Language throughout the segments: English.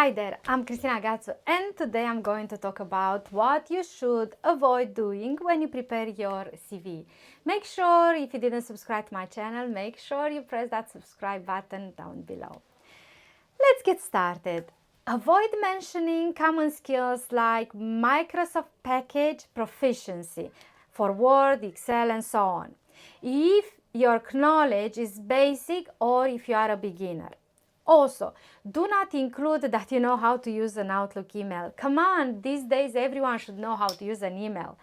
Hi there, I'm Cristina Gazzo and today I'm going to talk about what you should avoid doing when you prepare your CV. Make sure, if you didn't subscribe to my channel, make sure you press that subscribe button down below. Let's get started. Avoid mentioning common skills like Microsoft package proficiency for Word, Excel and so on, if your knowledge is basic or if you are a beginner. Also, do not include that you know how to use an Outlook email. Come on, these days everyone should know how to use an email.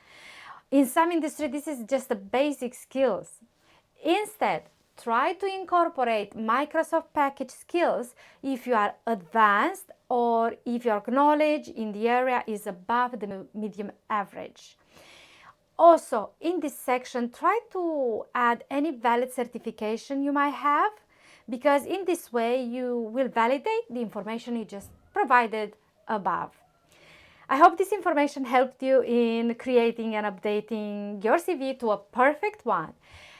In some industry, this is just the basic skills. Instead, try to incorporate Microsoft package skills if you are advanced or if your knowledge in the area is above the medium average. Also, in this section, try to add any valid certification you might have, because in this way you will validate the information you just provided above. I hope this information helped you in creating and updating your CV to a perfect one.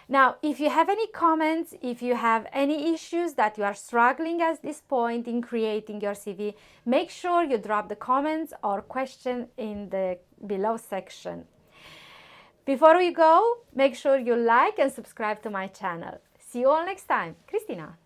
Now, if you have any comments, if you have any issues that you are struggling at this point in creating your CV, make sure you drop the comments or question in the below section. Before we go, make sure you like and subscribe to my channel. See you all next time. Cristina.